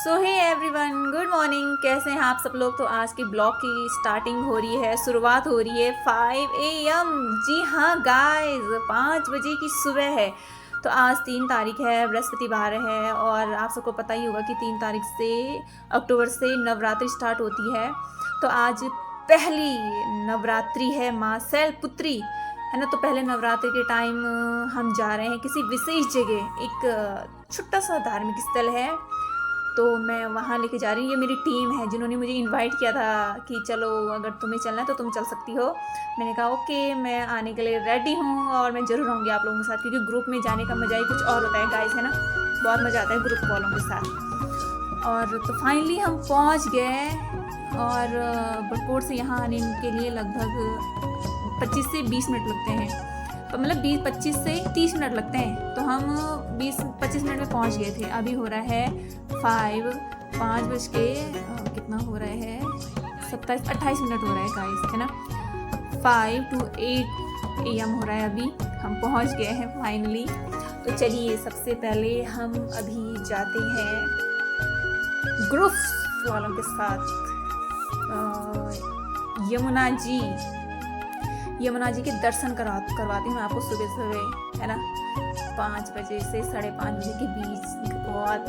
सो hey everyone, good morning. कैसे हैं आप सब लोग। तो आज की ब्लॉग की स्टार्टिंग हो रही है, शुरुआत हो रही है 5 AM। जी हाँ गाइस, 5 बजे की सुबह है। तो आज 3 तारीख है, बृहस्पतिवार है और आप सबको पता ही होगा कि 3 तारीख से अक्टूबर से नवरात्रि स्टार्ट होती है। तो आज पहली नवरात्रि है माँ शैलपुत्री, है ना। तो पहले नवरात्रि के टाइम हम जा रहे हैं किसी विशेष जगह, एक छोटा सा धार्मिक स्थल है, तो मैं वहाँ लेके जा रही हूँ। ये मेरी टीम है जिन्होंने मुझे इनवाइट किया था कि चलो अगर तुम्हें चलना है तो तुम चल सकती हो। मैंने कहा ओके, मैं आने के लिए रेडी हूँ और मैं ज़रूर आऊँगी आप लोगों के साथ, क्योंकि ग्रुप में जाने का मज़ा ही कुछ और होता है गाइस, है ना। बहुत मज़ा आता है ग्रुप वालों के साथ। और तो फाइनली हम पहुँच गए और बड़कोट से यहाँ आने के लिए लगभग 25 से 20 मिनट लगते हैं। तो मतलब 25 से 30 मिनट लगते हैं। तो हम 20-25 मिनट में पहुंच गए थे। अभी हो रहा है 5 बज के कितना हो रहा है, 27-28 मिनट हो रहा है गाइस, है ना। 5 to 8 AM हो रहा है। अभी हम पहुंच गए हैं फाइनली। तो चलिए, सबसे पहले हम अभी जाते हैं ग्रुप वालों के साथ यमुना जी के दर्शन करवाती हूँ मैं आपको सुबह सुबह, है ना। 5 बजे से 5:30 बजे के बीच। बहुत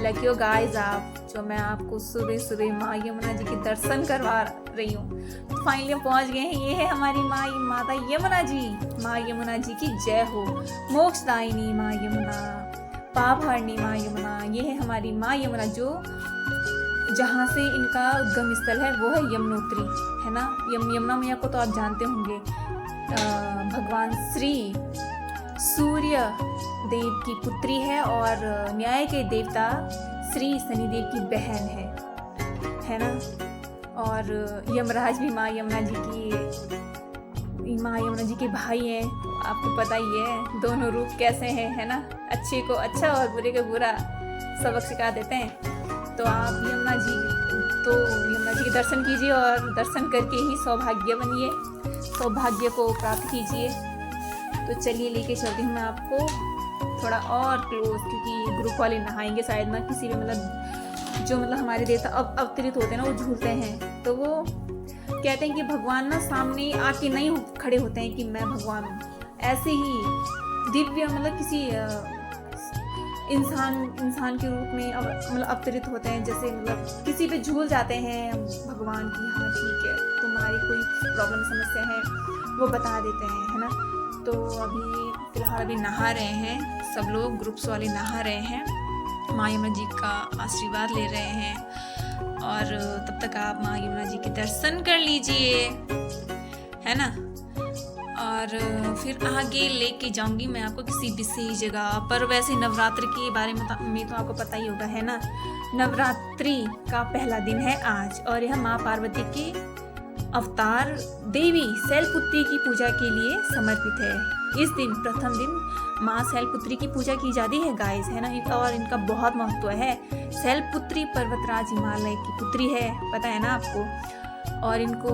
लकी हो गाइस आप, जो मैं आपको सुबह सुबह माँ यमुना जी के दर्शन करवा रही हूँ। तो फाइनली हम पहुँच गए हैं। ये है हमारी माता यमुना जी। माँ यमुना जी की जय हो। मोक्षदायिनी माँ यमुना, पाप हरणी माँ यमुना। ये है हमारी माँ यमुना, जो जहाँ से इनका उद्गम स्थल है वो है यमुनोत्री, है ना। यमुना मैया को तो आप जानते होंगे, भगवान श्री सूर्य देव की पुत्री है और न्याय के देवता श्री शनिदेव की बहन है ना। और यमराज भी माँ यमुना जी के भाई हैं। आपको पता ही है दोनों रूप कैसे हैं, है ना। अच्छे को अच्छा और बुरे को बुरा सबक सिखा देते हैं। तो आप यमुना जी के दर्शन कीजिए और दर्शन करके ही सौभाग्य बनिए, सौभाग्य को प्राप्त कीजिए। तो चलिए, लेके चलती हूँ मैं आपको थोड़ा और क्लोज, क्योंकि ग्रुप वाले नहाएंगे शायद ना किसी भी जो हमारे देवता अवतरित होते हैं ना, वो झूलते हैं। तो वो कहते हैं कि भगवान ना सामने आके नहीं खड़े होते हैं कि मैं भगवान हूँ, ऐसे ही दिव्य किसी इंसान के रूप में अवतरित होते हैं। जैसे किसी पे झूल जाते हैं भगवान की, हाँ ठीक है तुम्हारी कोई प्रॉब्लम समस्या है वो बता देते हैं, है ना। तो अभी फिलहाल नहा रहे हैं सब लोग, ग्रुप्स वाले नहा रहे हैं, माँ यमुना जी का आशीर्वाद ले रहे हैं। और तब तक आप माँ यमुना जी के दर्शन कर लीजिए, है ना। और फिर आगे लेके जाऊंगी मैं आपको किसी विशेष जगह पर। वैसे नवरात्रि के बारे में तो आपको पता ही होगा, है ना। नवरात्रि का पहला दिन है आज और यह माँ पार्वती के अवतार देवी शैलपुत्री की पूजा के लिए समर्पित है। इस दिन प्रथम दिन माँ शैलपुत्री की पूजा की जाती है गाइस, है ना। और इनका बहुत महत्व है। शैलपुत्री पर्वतराज हिमालय की पुत्री है, पता है ना आपको। और इनको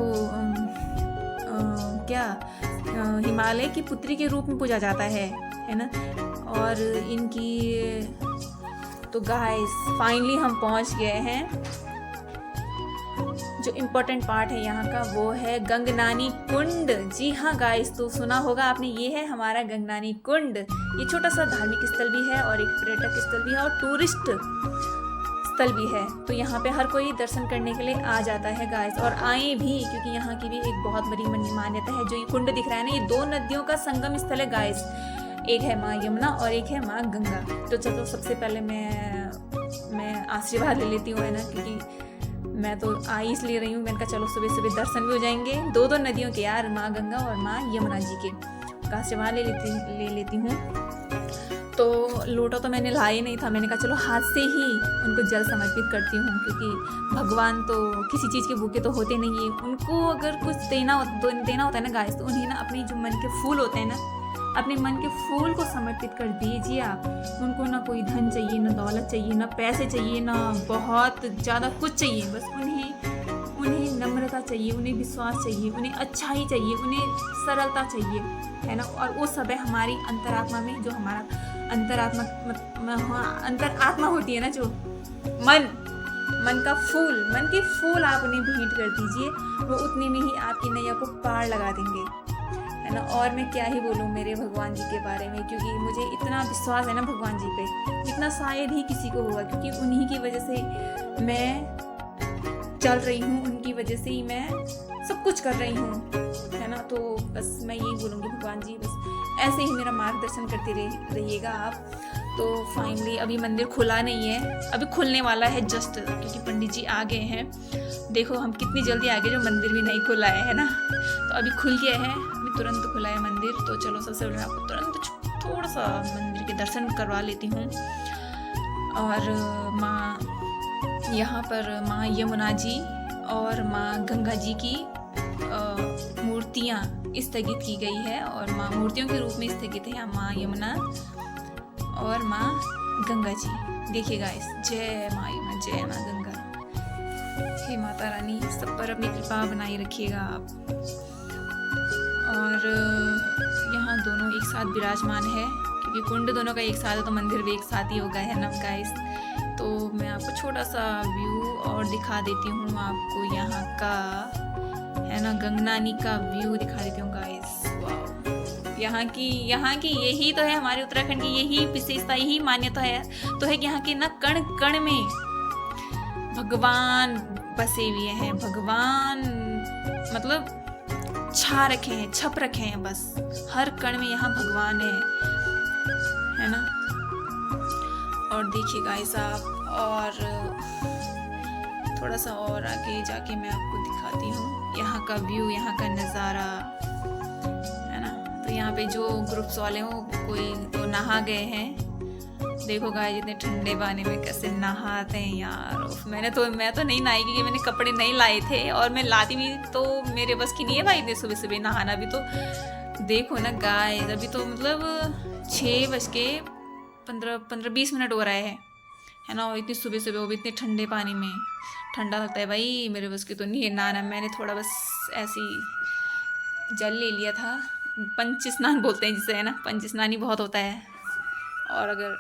हिमालय की पुत्री के रूप में पूजा जाता है ना। और इनकी तो गाइस फाइनली हम पहुंच गए हैं। जो इम्पोर्टेंट पार्ट है यहाँ का वो है गंगनानी कुंड। जी हाँ गाइस, तो सुना होगा आपने, ये है हमारा गंगनानी कुंड। ये छोटा सा धार्मिक स्थल भी है और एक पर्यटक स्थल भी है और टूरिस्ट स्थल भी है। तो यहाँ पे हर कोई दर्शन करने के लिए आ जाता है गाइस, और आए भी, क्योंकि यहाँ की भी एक बहुत बड़ी मान्यता है। जो ये कुंड दिख रहा है ना, ये 2 नदियों का संगम स्थल है गाइस। एक है माँ यमुना और एक है माँ गंगा। तो चलो सबसे पहले मैं आशीर्वाद ले लेती हूँ, है ना, क्योंकि मैं तो आ ही इसलिए रही हूँ। मैंने कहा चलो सुबह सुबह दर्शन भी हो जाएंगे 2 नदियों के यार, माँ गंगा और माँ यमुना जी के। आशीर्वाद ले लेती हूँ। तो लोटा तो मैंने लाया नहीं था, मैंने कहा चलो हाथ से ही उनको जल समर्पित करती हूँ, क्योंकि भगवान तो किसी चीज़ के भूखे तो होते नहीं है। उनको अगर कुछ देना होता है ना गाइस, तो उन्हें ना अपने जो मन के फूल होते हैं ना, अपने मन के फूल को समर्पित कर दीजिए आप। उनको ना कोई धन चाहिए, ना दौलत चाहिए, ना पैसे चाहिए, ना बहुत ज़्यादा कुछ चाहिए। बस उन्हें नम्रता चाहिए, उन्हें विश्वास चाहिए, उन्हें अच्छाई चाहिए, उन्हें सरलता चाहिए, है ना। और वो सब है हमारी अंतरात्मा में, जो हमारा अंतर आत्मा होती है ना, जो मन मन के फूल आप उन्हें भेंट कर दीजिए, वो उतने में ही आपकी नैया को पार लगा देंगे, है ना। और मैं क्या ही बोलूँ मेरे भगवान जी के बारे में, क्योंकि मुझे इतना विश्वास है ना भगवान जी पे, जितना शायद ही किसी को होगा, क्योंकि उन्हीं की वजह से मैं चल रही हूँ, उनकी वजह से ही मैं सब कुछ कर रही हूँ, है ना। तो बस मैं यही बोलूँगी भगवान जी, बस ऐसे ही मेरा मार्गदर्शन करते रहिएगा आप। तो फाइनली अभी मंदिर खुला नहीं है, अभी खुलने वाला है जस्ट, क्योंकि पंडित जी आ गए हैं। देखो हम कितनी जल्दी आ गए, जो मंदिर भी नहीं खुला है ना। तो अभी खुल गया है, अभी तुरंत खुला है मंदिर। तो चलो सबसे पहले मैं आपको तुरंत थोड़ा सा मंदिर के दर्शन करवा लेती हूँ। और माँ यहाँ पर माँ यमुना जी और माँ गंगा जी की मूर्तियाँ स्थगित की गई है, और माँ मूर्तियों के रूप में स्थगित है माँ यमुना और माँ गंगा जी। देखिए गाइस, जय माँ यमुना, जय माँ गंगा। हे माता रानी, सब पर अपनी कृपा बनाए रखिएगा आप। और यहाँ दोनों एक साथ विराजमान है, क्योंकि कुंड दोनों का एक साथ है तो मंदिर भी एक साथ ही होगा, है ना गाइस। तो मैं आपको छोटा सा व्यू और दिखा देती हूँ आपको, यहाँ का है ना गंगनानी का व्यू दिखा देती हूँ गाइस। वाह, यहाँ की यही तो है हमारे उत्तराखंड की, यही विशेषता, यही मान्यता है तो है कि यहाँ के ना कण कण में भगवान बसे हुए हैं। भगवान मतलब छप रखे हैं, बस हर कण में यहाँ भगवान है ना। और देखिए गाइस आप, और थोड़ा सा और आगे जाके मैं आपको दिखाती हूँ यहाँ का व्यू, यहाँ का नज़ारा, है ना। तो यहाँ पे जो ग्रुप्स वाले हो, कोई तो नहा गए हैं। देखो गाइस, जितने ठंडे पानी में कैसे नहाते हैं यार। मैं तो नहीं नहाई, क्योंकि मैंने कपड़े नहीं लाए थे, और मैं लाती भी तो मेरे बस की नहीं है भाई इतने सुबह सुबह नहाना भी। तो देखो ना गाइस, अभी तो मतलब 6:15-20 हो रहा है ना। और इतनी सुबह सुबह, वो भी इतने ठंडे पानी में, ठंडा लगता है भाई, मेरे बस की तो नहीं है नहाना। मैंने थोड़ा बस ऐसी जल ले लिया था, पंच स्नान बोलते हैं जिसे, है ना, पंच स्नान ही बहुत होता है। और अगर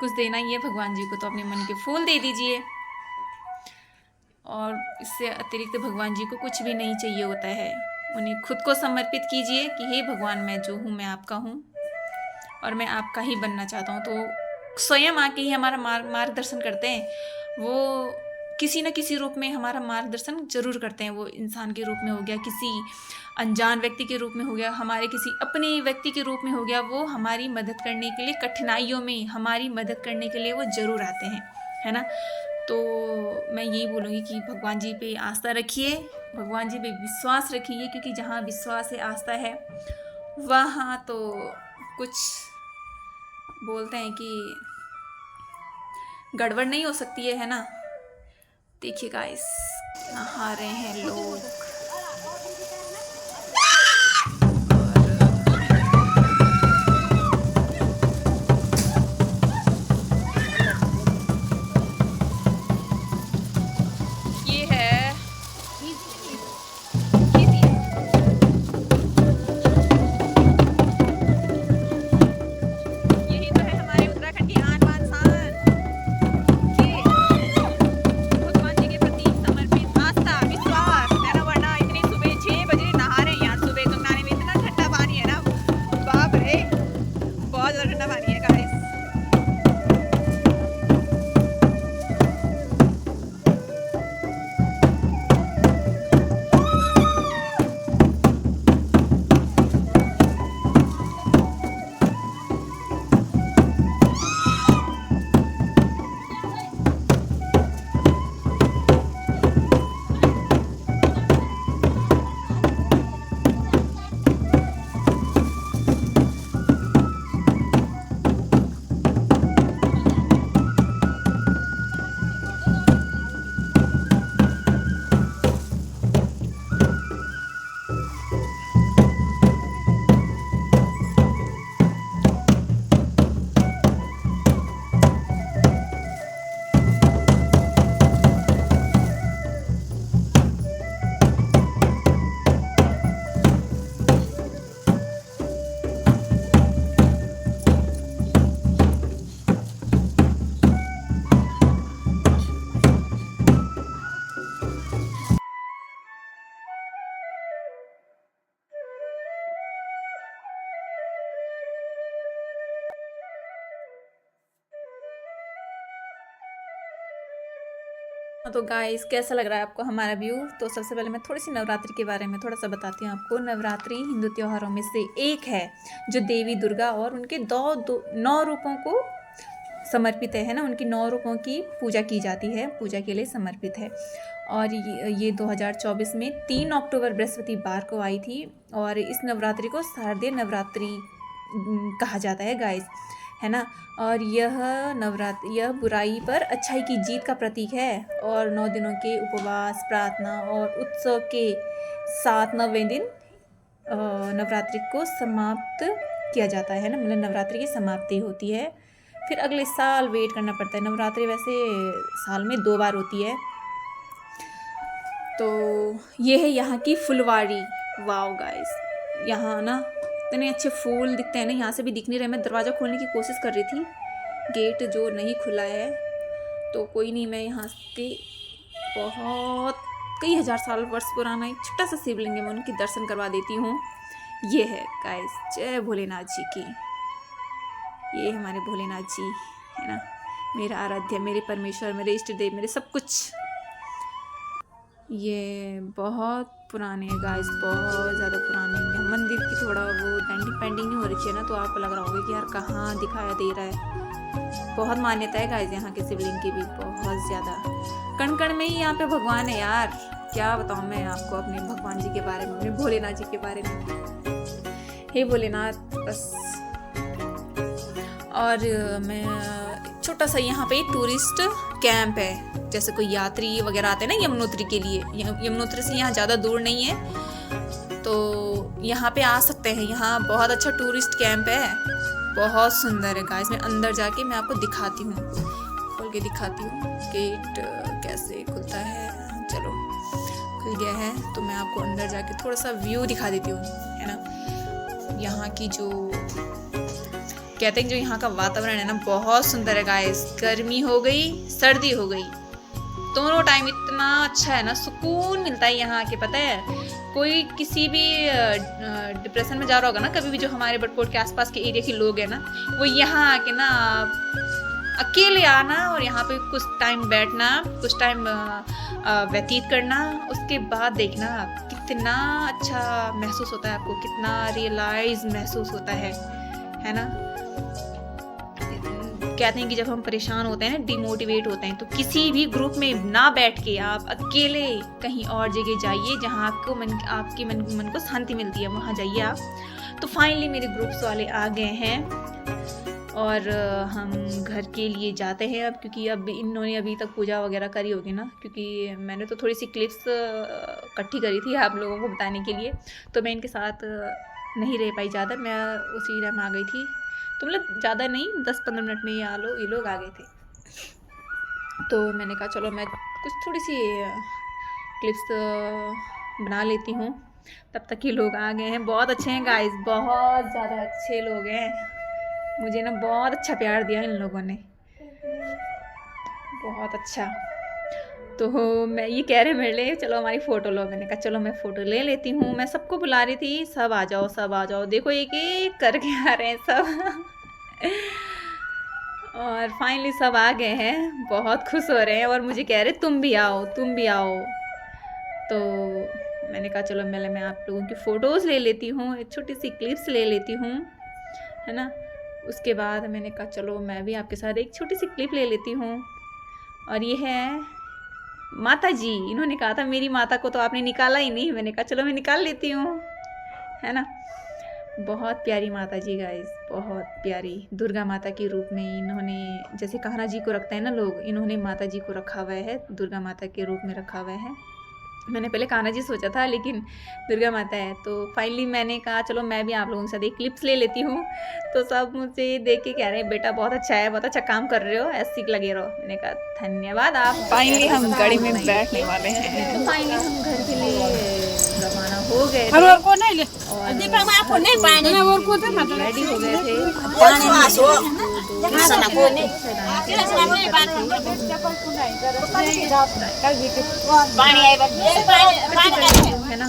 कुछ देना ही है भगवान जी को तो अपने मन के फूल दे दीजिए, और इससे अतिरिक्त भगवान जी को कुछ भी नहीं चाहिए होता है। उन्हें खुद को समर्पित कीजिए कि हे भगवान, मैं जो हूँ मैं आपका हूँ, और मैं आपका ही बनना चाहता हूँ। तो स्वयं आके ही हमारा मार्गदर्शन करते हैं, वो किसी न किसी रूप में हमारा मार्गदर्शन जरूर करते हैं। वो इंसान के रूप में हो गया, किसी अनजान व्यक्ति के रूप में हो गया, हमारे किसी अपने व्यक्ति के रूप में हो गया, वो हमारी मदद करने के लिए, कठिनाइयों में हमारी मदद करने के लिए वो ज़रूर आते हैं, है ना। तो मैं यही बोलूँगी कि भगवान जी पे आस्था रखिए, भगवान जी पे विश्वास रखिए, क्योंकि जहाँ विश्वास है, आस्था है, वहाँ तो कुछ बोलते हैं कि गड़बड़ नहीं हो सकती है ना। देखिए गाइस, नहा रहे हैं लोग। तो गाइस कैसा लग रहा है आपको हमारा व्यू। तो सबसे पहले मैं थोड़ी सी नवरात्रि के बारे में थोड़ा सा बताती हूँ आपको। नवरात्रि हिंदू त्योहारों में से एक है जो देवी दुर्गा और उनके 9 रूपों को समर्पित है ना, उनकी 9 रूपों की पूजा की जाती है, पूजा के लिए समर्पित है। और ये 2024 में 3 अक्टूबर बृहस्पतिवार को आई थी। और इस नवरात्रि को शारदीय नवरात्रि कहा जाता है गाइस, है ना। और यह बुराई पर अच्छाई की जीत का प्रतीक है। और 9 दिनों के उपवास, प्रार्थना और उत्सव के साथ 9वें दिन नवरात्रि को समाप्त किया जाता है ना, मतलब नवरात्रि की समाप्ति होती है। फिर अगले साल वेट करना पड़ता है। नवरात्रि वैसे साल में 2 बार होती है। तो ये है यहाँ की फुलवाड़ी। वाओ गाइस, यहाँ ना इतने अच्छे फूल दिखते हैं ना, यहाँ से भी दिख नहीं रहे। मैं दरवाज़ा खोलने की कोशिश कर रही थी, गेट जो नहीं खुला है। तो कोई नहीं, मैं यहाँ के बहुत कई हज़ार साल वर्ष पुराना एक छोटा सा शिवलिंग है, मैं उनके दर्शन करवा देती हूँ। ये है गाइस, जय भोलेनाथ जी की। ये हमारे भोलेनाथ जी है ना, मेरा आराध्य, मेरे परमेश्वर, मेरे इष्ट देव, मेरे सब कुछ। ये बहुत पुराने हैं गाइस, बहुत ज़्यादा पुराने हैं। मंदिर की थोड़ा वो पेंटिंग नहीं हो रही है ना, तो आपको लग रहा होगा कि यार कहाँ दिखाया दे रहा है। बहुत मान्यता है गाइस यहाँ के शिवलिंग की भी, बहुत ज़्यादा। कण कण में ही यहाँ पे भगवान है यार। क्या बताऊँ मैं आपको अपने भगवान जी के बारे में, अपने भोलेनाथ जी के बारे में। हे भोलेनाथ बस। और मैं छोटा सा यहाँ पे टूरिस्ट कैंप है, जैसे कोई यात्री वगैरह आते हैं ना यमुनोत्री के लिए। यमुनोत्री से यहाँ ज़्यादा दूर नहीं है, तो यहाँ पे आ सकते हैं। यहाँ बहुत अच्छा टूरिस्ट कैंप है, बहुत सुंदर है गाइस। मैं अंदर जाके मैं आपको दिखाती हूँ, खोल के दिखाती हूँ। गेट कैसे खुलता है, चलो खुल गया है। तो मैं आपको अंदर जाके थोड़ा सा व्यू दिखा देती हूँ, है ना। यहाँ की जो कहते हैं जो यहाँ का वातावरण है ना, बहुत सुंदर है गाइस। गर्मी हो गई, सर्दी हो गई, दोनों टाइम इतना अच्छा है ना, सुकून मिलता है यहाँ के। पता है, कोई किसी भी डिप्रेशन में जा रहा होगा ना कभी भी, जो हमारे बटकोट के आसपास के एरिया के लोग हैं ना, वो यहाँ आके ना अकेले आना और यहाँ पे कुछ टाइम बैठना, कुछ टाइम व्यतीत करना, उसके बाद देखना कितना अच्छा महसूस होता है आपको, कितना रियलाइज महसूस होता है ना। कहते हैं कि जब हम परेशान होते हैं ना, डिमोटिवेट होते हैं, तो किसी भी ग्रुप में ना बैठ के आप अकेले कहीं और जगह जाइए जहाँ आपको आपके मन को शांति मिलती है, वहाँ जाइए आप। तो फाइनली मेरे ग्रुप्स वाले आ गए हैं और हम घर के लिए जाते हैं अब, क्योंकि अब इन्होंने अभी तक पूजा वगैरह करी होगी ना, क्योंकि मैंने तो थोड़ी सी क्लिप्स इकट्ठी करी थी आप लोगों को बताने के लिए। तो मैं इनके साथ नहीं रह पाई ज़्यादा, मैं उसी टाइम आ गई थी। तो मतलब ज़्यादा नहीं, 10-15 मिनट में ये लोग आ गए थे। तो मैंने कहा चलो मैं कुछ थोड़ी सी क्लिप्स बना लेती हूँ, तब तक ये लोग आ गए हैं। बहुत अच्छे हैं गाइस, बहुत ज़्यादा अच्छे लोग हैं। मुझे ना बहुत अच्छा प्यार दिया इन लोगों ने, बहुत अच्छा। तो मैं ये कह रहे मेरे लिए चलो हमारी फ़ोटो लो। मैंने कहा चलो मैं फ़ोटो ले लेती हूँ। मैं सबको बुला रही थी, सब आ जाओ, सब आ जाओ। देखो एक एक करके आ रहे हैं सब और फाइनली सब आ गए हैं, बहुत खुश हो रहे हैं और मुझे कह रहे तुम भी आओ, तुम भी आओ। तो मैंने कहा चलो मैं आप लोगों की फ़ोटोज़ ले लेती हूँ, एक छोटी सी क्लिप्स ले लेती हूँ, है ना। उसके बाद मैंने कहा चलो मैं भी आपके साथ एक छोटी सी क्लिप ले लेती हूँ। और ये है माता जी। इन्होंने कहा था मेरी माता को तो आपने निकाला ही नहीं, मैंने कहा चलो मैं निकाल लेती हूँ, है ना। बहुत प्यारी माता जी गाइस, बहुत प्यारी। दुर्गा माता के रूप में इन्होंने, जैसे कान्हा जी को रखते हैं ना लोग, इन्होंने माता जी को रखा हुआ है, दुर्गा माता के रूप में रखा हुआ है। मैंने पहले कान्हा जी सोचा था, लेकिन दुर्गा माता है। तो फाइनली मैंने कहा चलो मैं भी आप लोगों के साथ एक क्लिप्स ले लेती हूँ। तो सब मुझे देख के कह रहे हैं बेटा बहुत अच्छा है, बहुत अच्छा काम कर रहे हो, ऐसे लगे रहो। मैंने कहा धन्यवाद आप। फाइनली हम गाड़ी में बैठने वाले हैं। तो फाइनली हम घर के लिए रवाना हो गए थे और रेडी हो गए थे, है ना।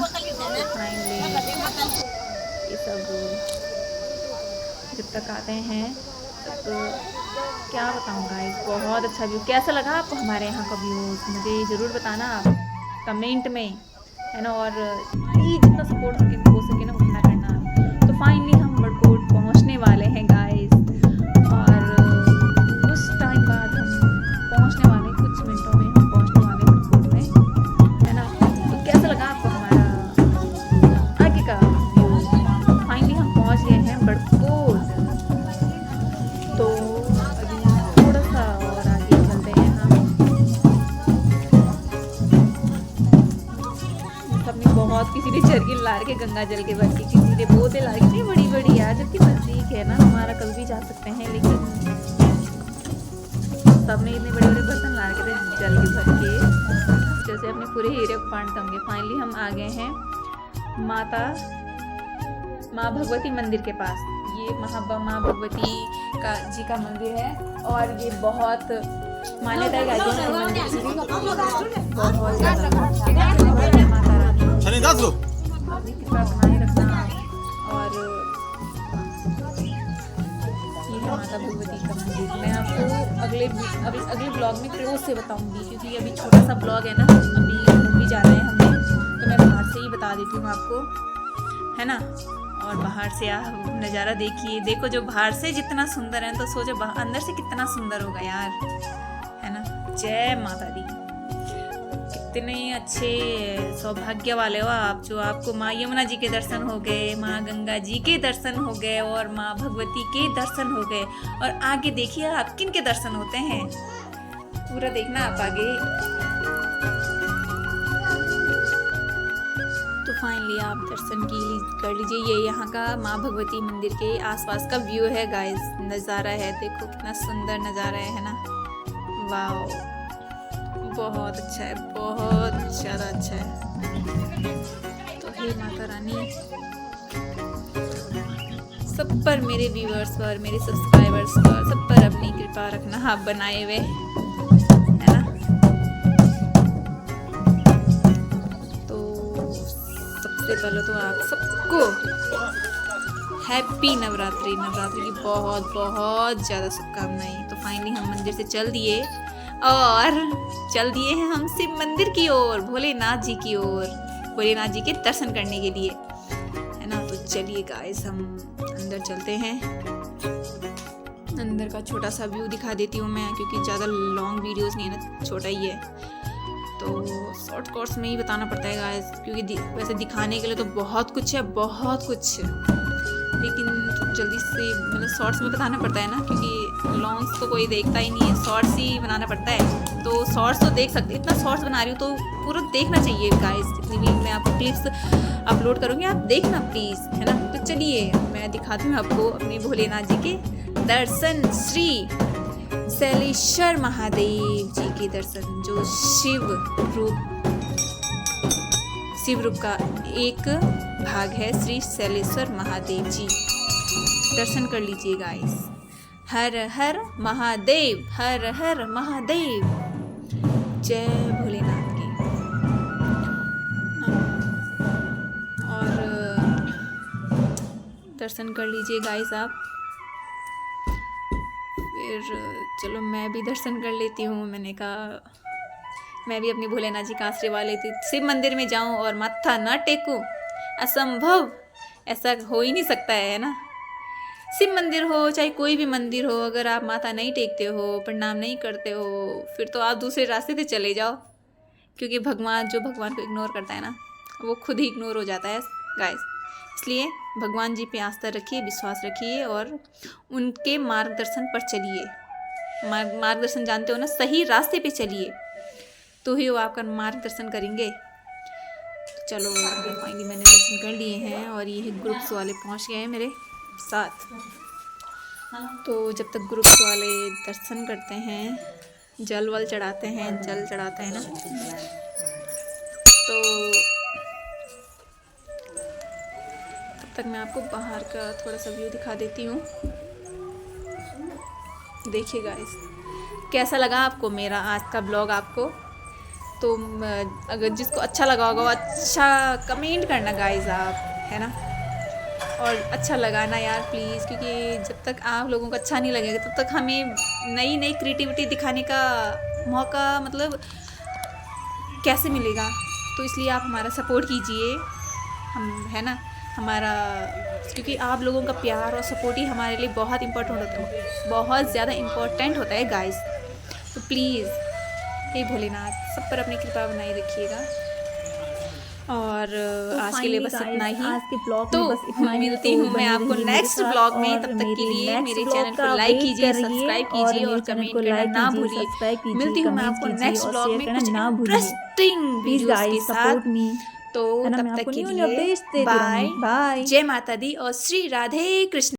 ये सब जब तक आते हैं तो क्या बताऊँ गाइस, बहुत अच्छा व्यू। कैसा लगा आपको हमारे यहाँ का व्यू, मुझे ज़रूर बताना आप कमेंट में, है ना। और प्लीज़ जितना सपोर्ट हो सके ना उतना करना। तो फाइनली हम बड़कोट पहुँचने वाले हैं गाइस, और कुछ टाइम बाद हम पहुँचने वाले हैं, कुछ मिनटों में हम पहुँचने वाले हैं बड़कोट में, है ना। तो कैसा लगा आपको हमारा आगे का व्यू। फाइनली हम पहुँच गए हैं बड़कोट। तो अभी थोड़ा सा और आगे चलते हैं हम। सबने बहुत, किसी ने जरकिन ला के गंगा जल के भर के, किसी ने बोतल ला के बड़ी बड़ी यार, जबकि नजदीक है ना हमारा, कभी भी जा सकते हैं, लेकिन सबने इतने बड़े बड़े बर्तन ला के जल के भर के, जैसे अपने पूरे एरिया को बांट देंगे। फाइनली हम आ गए हैं माँ भगवती मंदिर के पास। ये माँ भगवती का जी का मंदिर है, और ये बहुत मान्यता है गाइस, मंदिर की भी बहुत ज़्यादा। माता रानी अपनी कृपा बनाए रखना। और ये है माता भगवती का मंदिर। मैं आपको अगले ब्लॉग में क्लोज से बताऊंगी, क्योंकि अभी छोटा सा ब्लॉग है ना, अभी घूम जा रहे हैं हमने, तो मैं बाहर से ही बता देती हूँ आपको, है ना। और बाहर से आप नज़ारा देखिए, देखो जो बाहर से जितना सुंदर है, तो सोचो अंदर से कितना सुंदर होगा यार, है ना। जय माता दी। कितने अच्छे सौभाग्य वाले हो आप, जो आपको माँ यमुना जी के दर्शन हो गए, माँ गंगा जी के दर्शन हो गए, और माँ भगवती के दर्शन हो गए। और आगे देखिए आप किन के दर्शन होते हैं, पूरा देखना आप आगे। तो फाइनली आप दर्शन कर लीजिए। ये यहाँ का माँ भगवती मंदिर के आसपास का व्यू है गाइस, नज़ारा है, देखो कितना सुंदर नज़ारा है ना। वाह, बहुत अच्छा है, बहुत ज़्यादा अच्छा है। तो हे माता रानी, सब पर, मेरे व्यूअर्स पर, मेरे सब्सक्राइबर्स पर, सब पर अपनी कृपा रखना आप बनाए हुए, है ना। तो सबसे पहले तो आप सबको हैप्पी नवरात्रि की बहुत बहुत ज़्यादा शुभकामनाएं। तो फाइनली हम मंदिर से चल दिए हैं हम शिव मंदिर की ओर, भोलेनाथ जी की ओर, भोलेनाथ जी के दर्शन करने के लिए, है ना। तो चलिए गाइस हम अंदर चलते हैं। अंदर का छोटा सा व्यू दिखा देती हूँ मैं, क्योंकि ज़्यादा लॉन्ग वीडियोस नहीं है ना, छोटा ही है, तो शॉर्ट कोर्स में ही बताना पड़ता है गाइस, क्योंकि वैसे दिखाने के लिए तो बहुत कुछ है, बहुत कुछ, लेकिन जल्दी से मतलब शॉर्ट्स में बताना पड़ता है ना, क्योंकि लॉन्ग्स तो कोई देखता ही नहीं है, शॉर्ट्स ही बनाना पड़ता है। तो शॉर्ट्स तो देख सकते, इतना शॉर्ट्स बना रही हूँ तो पूरा देखना चाहिए गाइस। जितनी भी मैं आपको क्लिप्स अपलोड करूँगी आप देखना प्लीज़, है ना। तो चलिए मैं दिखाती हूँ आपको अपने भोलेनाथ जी के दर्शन, श्री शैलेश्वर महादेव जी के दर्शन, जो शिव रूप का एक भाग है, श्री शैलेश्वर महादेव जी। दर्शन कर लीजिए गाइस। हर हर महादेव, हर हर महादेव, जय भोलेनाथ की। और दर्शन कर लीजिए गाइस आप। फिर चलो मैं भी दर्शन कर लेती हूँ। मैंने कहा मैं भी अपनी भोलेनाथ जी का आशीर्वाद लेती, शिव मंदिर में जाऊँ और माथा ना टेकूं, असंभव, ऐसा हो ही नहीं सकता है ना। शिव मंदिर हो चाहे कोई भी मंदिर हो, अगर आप माथा नहीं टेकते हो, प्रणाम नहीं करते हो, फिर तो आप दूसरे रास्ते से चले जाओ, क्योंकि भगवान को इग्नोर करता है ना, वो खुद ही इग्नोर हो जाता है गाइस। इसलिए भगवान जी पे आस्था रखिए, विश्वास रखिए, और उनके मार्गदर्शन पर चलिए। मार्गदर्शन जानते हो ना, सही रास्ते पे चलिए, तो ही वो आपका मार्गदर्शन करेंगे। तो चलो फाइनली मैंने दर्शन कर लिए हैं, और ये ग्रुप्स वाले पहुंच गए हैं मेरे साथ। तो जब तक ग्रुप्स वाले दर्शन करते हैं, जल चढ़ाते हैं ना, तो तब तक मैं आपको बाहर का थोड़ा सा व्यू दिखा देती हूँ। देखिए गाइस, कैसा लगा आपको मेरा आज का ब्लॉग आपको। तो अगर जिसको अच्छा लगा होगा वो अच्छा कमेंट करना गाइस आप, है ना। और अच्छा लगाना यार प्लीज़, क्योंकि जब तक आप लोगों को अच्छा नहीं लगेगा तब तक हमें नई नई क्रिएटिविटी दिखाने का मौका मतलब कैसे मिलेगा। तो इसलिए आप हमारा सपोर्ट कीजिए, हम है ना हमारा, क्योंकि आप लोगों का प्यार और सपोर्ट ही हमारे लिए बहुत इम्पोर्टेंट होता है, बहुत ज़्यादा इम्पोर्टेंट होता है गाइस। तो प्लीज़ हे भोलेनाथ सब पर अपनी कृपा बनाए रखिएगा। और तो आज के लिए बस finally इतना guys, ही। आज के ब्लॉग तो में बस इतना ही। मिलती तो हूँ मैं बने आपको रहिए मेरे नेक्स्ट साथ ब्लॉग में, और तब तक के मेरे लिए नेक्स्ट मेरे ब्लॉग चैनल का को लाइक वेट कीजिए, करिए सब्सक्राइब और कीजिए और मेरे चैनल को कमेंट करना लाइक ना कीजिए, भूलिए। सब्सक्राइब कीजिए, मिलती हूँ मैं कमेंट्स आपको कीजिए नेक्स्ट और ब्लॉग शेयर में करना कुछ ना भूलिए। इंटरेस्टिंग प्लीज वीडियोस के गाइस साथ। सपोर्ट मी, तो है ना, मैं तब तक आपको के न्यू न्यू लिए अपडेट्स देती बाय, रहूंगी। बाय। जय माता दी और श्री राधे कृष्ण।